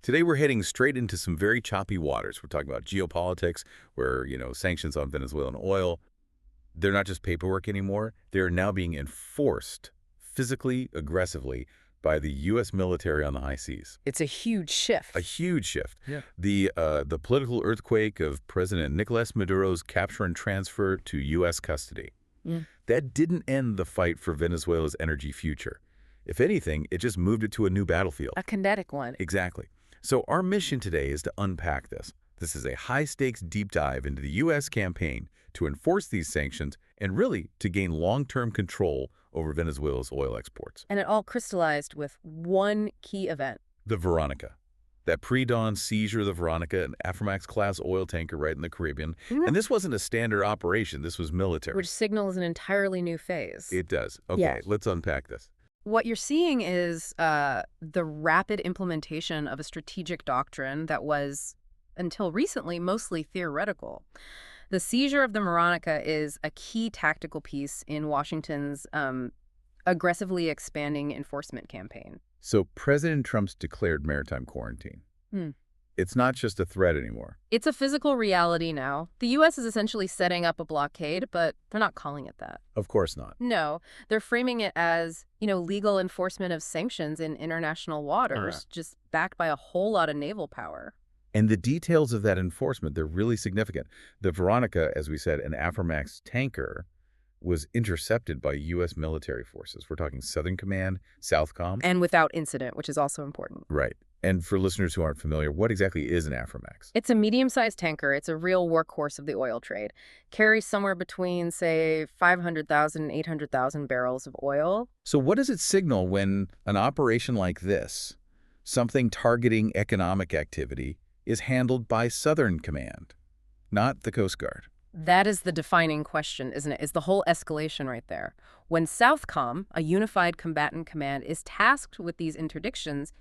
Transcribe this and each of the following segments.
Today we're heading straight into some very choppy waters. We're talking about geopolitics, where, sanctions on Venezuelan oil, they're not just paperwork anymore. They're now being enforced physically, aggressively by the U.S. military on the high seas. It's a huge shift. A huge shift. Yeah. The political earthquake of President Nicolás Maduro's capture and transfer to U.S. custody. That didn't end the fight for Venezuela's energy future. If anything, it just moved it to a new battlefield. A kinetic one. Exactly. So our mission today is to unpack this. This is a high-stakes deep dive into the U.S. campaign to enforce these sanctions and really to gain long-term control over Venezuela's oil exports. And it all crystallized with one key event. The Veronica. That pre-dawn Seizure of the Veronica, an Aframax-class oil tanker right in the Caribbean. And this wasn't a standard operation. This was military. Which signals an entirely new phase. It does. Okay, Yeah. Let's unpack this. What you're seeing is the rapid implementation of a strategic doctrine that was, until recently, mostly theoretical. The seizure of the Veronica is a key tactical piece in Washington's aggressively expanding enforcement campaign. So President Trump's declared maritime quarantine. It's not just a threat anymore. It's a physical reality now. The U.S. is essentially setting up a blockade, but they're not calling it that. Of course not. No, they're framing it as, legal enforcement of sanctions in international waters, just backed by a whole lot of naval power. And the details of that enforcement, they're really significant. The Veronica, as we said, an Aframax tanker, was intercepted by U.S. military forces. We're talking Southern Command, Southcom. And without incident, which is also important. Right. And for listeners who aren't familiar, what exactly is an Aframax? It's a medium-sized tanker. It's a real workhorse of the oil trade. Carries somewhere between, say, 500,000 and 800,000 barrels of oil. So what does it signal when an operation like this, something targeting economic activity, is handled by Southern Command, not the Coast Guard? That is the defining question, isn't it? Is the whole escalation right there. When Southcom, a unified combatant command, is tasked with these interdictions,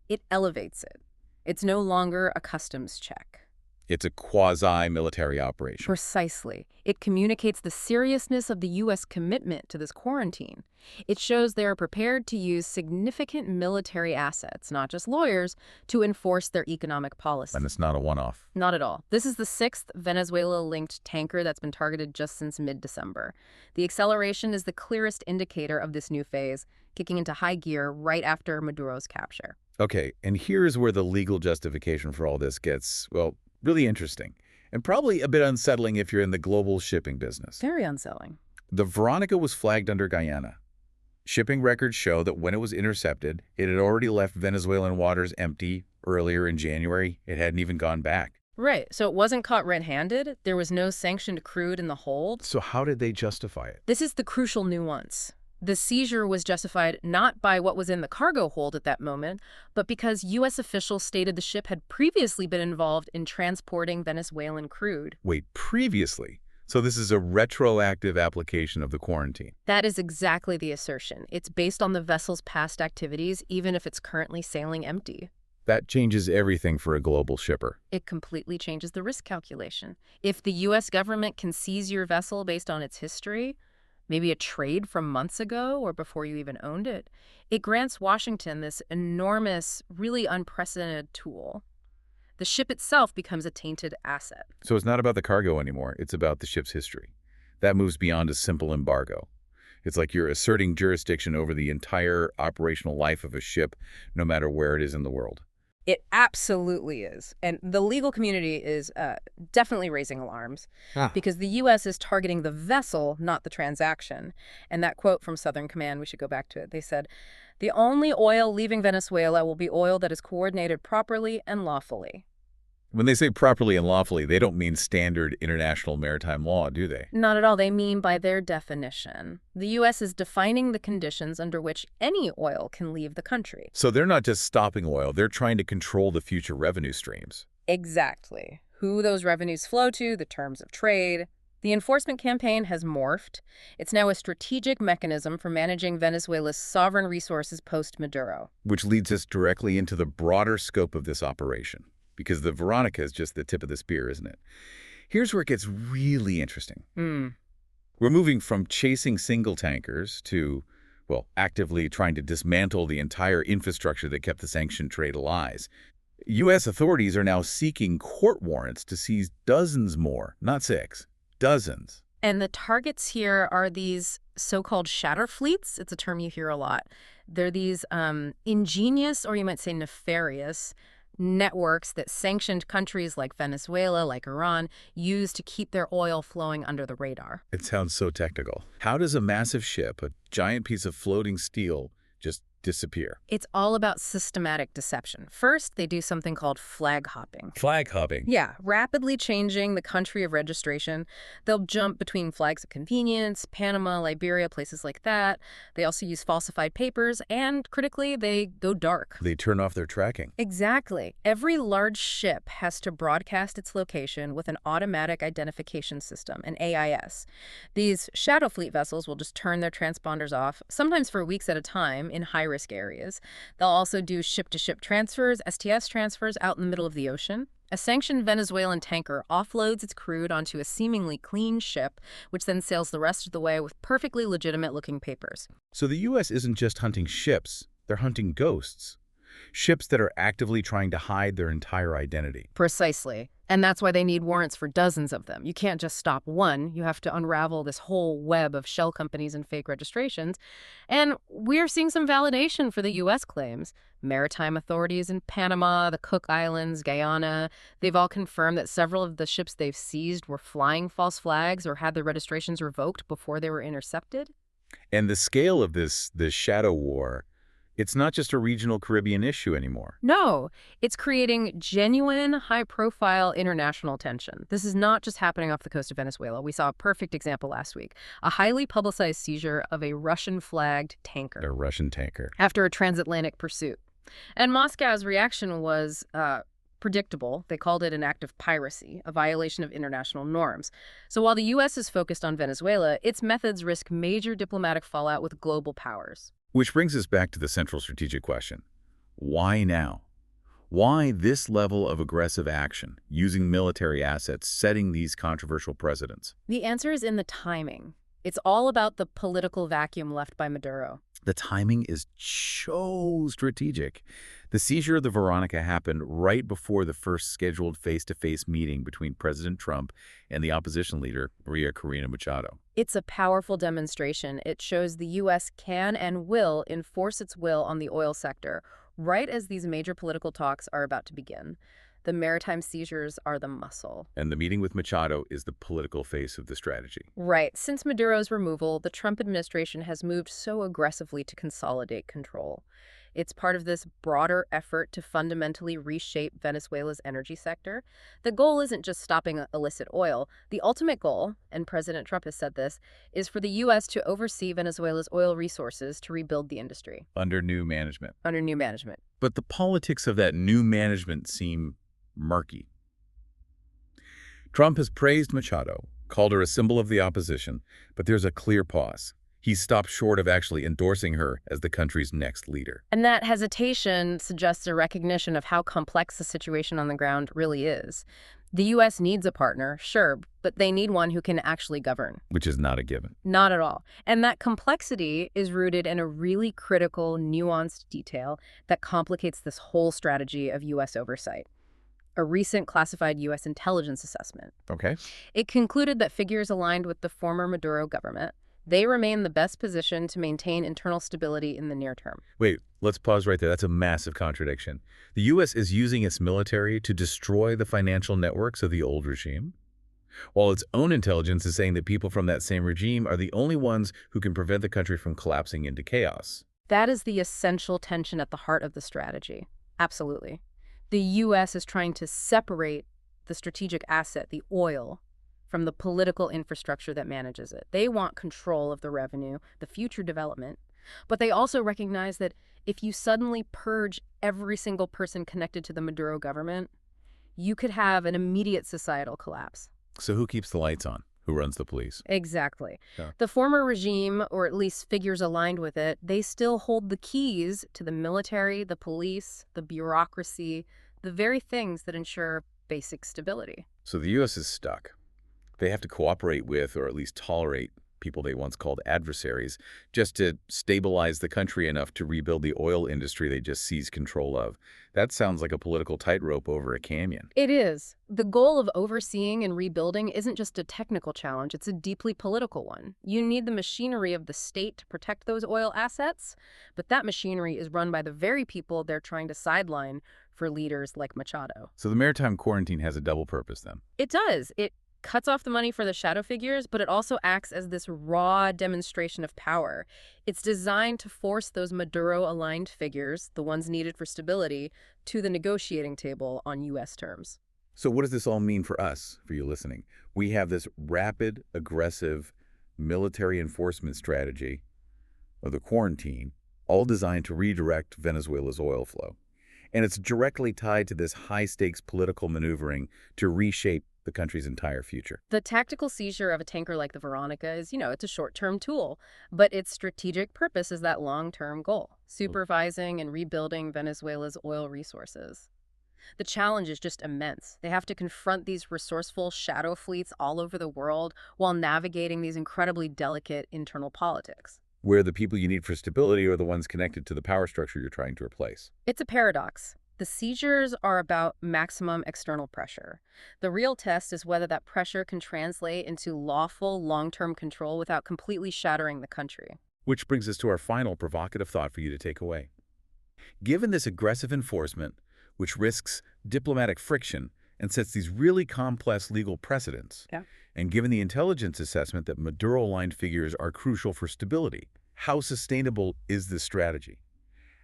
it elevates it. It's no longer a customs check. It's a quasi-military operation. Precisely. It communicates the seriousness of the U.S. commitment to this quarantine. It shows they are prepared to use significant military assets, not just lawyers, to enforce their economic policy. And it's not a one-off. Not at all. This is the 6th Venezuela-linked tanker that's been targeted just since mid-December. The acceleration is the clearest indicator of this new phase, kicking into high gear right after Maduro's capture. Okay, and here's where the legal justification for all this gets, well, really interesting, and probably a bit unsettling if you're in the global shipping business. Very unsettling. The Veronica was flagged under Guyana. Shipping records show that when it was intercepted, it had already left Venezuelan waters empty earlier in January. It hadn't even gone back. Right, so it wasn't caught red-handed. There was no sanctioned crude in the hold. So how did they justify it? This is the crucial nuance. The seizure was justified not by what was in the cargo hold at that moment, but because U.S. officials stated the ship had previously been involved in transporting Venezuelan crude. Wait, previously? So this is a retroactive application of the quarantine? That is exactly the assertion. It's based on the vessel's past activities, even if it's currently sailing empty. That changes everything for a global shipper. It completely changes the risk calculation. If the U.S. government can seize your vessel based on its history, maybe a trade from months ago or before you even owned it, it grants Washington this enormous, really unprecedented tool. The ship itself becomes a tainted asset. So it's not about the cargo anymore. It's about the ship's history. That moves beyond a simple embargo. It's like you're asserting jurisdiction over the entire operational life of a ship, no matter where it is in the world. It absolutely is. And the legal community is definitely raising alarms because the U.S. is targeting the vessel, not the transaction. And that quote from Southern Command, we should go back to it. They said, "The only oil leaving Venezuela will be oil that is coordinated properly and lawfully." When they say properly and lawfully, they don't mean standard international maritime law, do they? Not at all. They mean by their definition. The U.S. is defining the conditions under which any oil can leave the country. So they're not just stopping oil, they're trying to control the future revenue streams. Exactly. Who those revenues flow to, the terms of trade. The enforcement campaign has morphed. It's now a strategic mechanism for managing Venezuela's sovereign resources post-Maduro. Which leads us directly into the broader scope of this operation. Because the Veronica is just the tip of the spear, isn't it? Here's where it gets really interesting. We're moving from chasing single tankers to, well, actively trying to dismantle the entire infrastructure that kept the sanctioned trade alive. U.S. authorities are now seeking court warrants to seize dozens more, not 6, dozens. And the targets here are these so-called shadow fleets. It's a term you hear a lot. They're these ingenious, or you might say nefarious, networks that sanctioned countries like Venezuela, like Iran, use to keep their oil flowing under the radar. It sounds so technical. How does a massive ship, a giant piece of floating steel, just disappear? It's all about systematic deception. First, they do something called flag hopping. Flag hopping. Yeah, rapidly changing the country of registration. They'll jump between flags of convenience, Panama, Liberia, places like that. They also use falsified papers, and critically, they go dark. They turn off their tracking. Exactly. Every large ship has to broadcast its location with an automatic identification system, an AIS. These shadow fleet vessels will just turn their transponders off, sometimes for weeks at a time, in high-risk areas. They'll also do ship-to-ship transfers, STS transfers, out in the middle of the ocean. A sanctioned Venezuelan tanker offloads its crude onto a seemingly clean ship, which then sails the rest of the way with perfectly legitimate-looking papers. So the U.S. isn't just hunting ships, they're hunting ghosts. Ships that are actively trying to hide their entire identity. Precisely. And that's why they need warrants for dozens of them. You can't just stop one. You have to unravel this whole web of shell companies and fake registrations. And we're seeing some validation for the U.S. claims. Maritime authorities in Panama, the Cook Islands, Guyana, they've all confirmed that several of the ships they've seized were flying false flags or had their registrations revoked before they were intercepted. And the scale of this shadow war, it's not just a regional Caribbean issue anymore. No, it's creating genuine, high-profile international tension. This is not just happening off the coast of Venezuela. We saw a perfect example last week, a highly publicized seizure of a Russian-flagged tanker. A Russian tanker. After a transatlantic pursuit. And Moscow's reaction was predictable. They called it an act of piracy, a violation of international norms. So while the U.S. is focused on Venezuela, its methods risk major diplomatic fallout with global powers. Which brings us back to the central strategic question. Why now? Why this level of aggressive action, using military assets, setting these controversial precedents? The answer is in the timing. It's all about the political vacuum left by Maduro. The timing is so strategic. The seizure of the Veronica happened right before the first scheduled face-to-face meeting between President Trump and the opposition leader, Maria Corina Machado. It's a powerful demonstration. It shows the U.S. can and will enforce its will on the oil sector, right as these major political talks are about to begin. The maritime seizures are the muscle. And the meeting with Machado is the political face of the strategy. Right. Since Maduro's removal, the Trump administration has moved so aggressively to consolidate control. It's part of this broader effort to fundamentally reshape Venezuela's energy sector. The goal isn't just stopping illicit oil. The ultimate goal, and President Trump has said this, is for the U.S. to oversee Venezuela's oil resources to rebuild the industry. Under new management. Under new management. But the politics of that new management seem murky. Trump has praised Machado, called her a symbol of the opposition, but there's a clear pause. He stopped short of actually endorsing her as the country's next leader. And that hesitation suggests a recognition of how complex the situation on the ground really is. The U.S. needs a partner, sure, but they need one who can actually govern. Which is not a given. Not at all. And that complexity is rooted in a really critical, nuanced detail that complicates this whole strategy of U.S. oversight. A recent classified U.S. intelligence assessment. Okay. It concluded that figures aligned with the former Maduro government, they remain the best position to maintain internal stability in the near term. Wait, let's pause right there. That's a massive contradiction. The U.S. is using its military to destroy the financial networks of the old regime, while its own intelligence is saying that people from that same regime are the only ones who can prevent the country from collapsing into chaos. That is the essential tension at the heart of the strategy. Absolutely. The U.S. is trying to separate the strategic asset, the oil, from the political infrastructure that manages it. They want control of the revenue, the future development, but they also recognize that if you suddenly purge every single person connected to the Maduro government, you could have an immediate societal collapse. So who keeps the lights on? Who runs the police? Exactly. Yeah. The former regime, or at least figures aligned with it, they still hold the keys to the military, the police, the bureaucracy, the very things that ensure basic stability. So the U.S. is stuck. They have to cooperate with, or at least tolerate, people they once called adversaries, just to stabilize the country enough to rebuild the oil industry they just seized control of. That sounds like a political tightrope over a canyon. It is. The goal of overseeing and rebuilding isn't just a technical challenge, it's a deeply political one. You need the machinery of the state to protect those oil assets, but that machinery is run by the very people they're trying to sideline for leaders like Machado. So the maritime quarantine has a double purpose then. It does. It cuts off the money for the shadow figures, but it also acts as this raw demonstration of power. It's designed to force those Maduro-aligned figures, the ones needed for stability, to the negotiating table on U.S. terms. So what does this all mean for us, for you listening? We have this rapid, aggressive military enforcement strategy of the quarantine, all designed to redirect Venezuela's oil flow. And it's directly tied to this high-stakes political maneuvering to reshape the country's entire future. The tactical seizure of a tanker like the Veronica is, it's a short-term tool, but its strategic purpose is that long-term goal, supervising and rebuilding Venezuela's oil resources. The challenge is just immense. They have to confront these resourceful shadow fleets all over the world while navigating these incredibly delicate internal politics. Where the people you need for stability are the ones connected to the power structure you're trying to replace. It's a paradox. The seizures are about maximum external pressure. The real test is whether that pressure can translate into lawful, long-term control without completely shattering the country. Which brings us to our final provocative thought for you to take away. Given this aggressive enforcement, which risks diplomatic friction and sets these really complex legal precedents, and given the intelligence assessment that Maduro-aligned figures are crucial for stability, how sustainable is this strategy?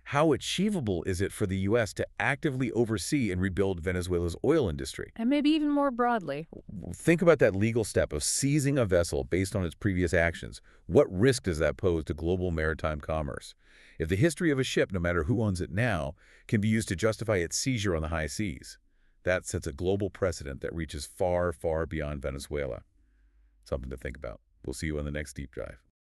How achievable is it for the U.S. to actively oversee and rebuild Venezuela's oil industry? And maybe even more broadly. Think about that legal step of seizing a vessel based on its previous actions. What risk does that pose to global maritime commerce? If the history of a ship, no matter who owns it now, can be used to justify its seizure on the high seas, that sets a global precedent that reaches far, far beyond Venezuela. Something to think about. We'll see you on the next Deep Dive.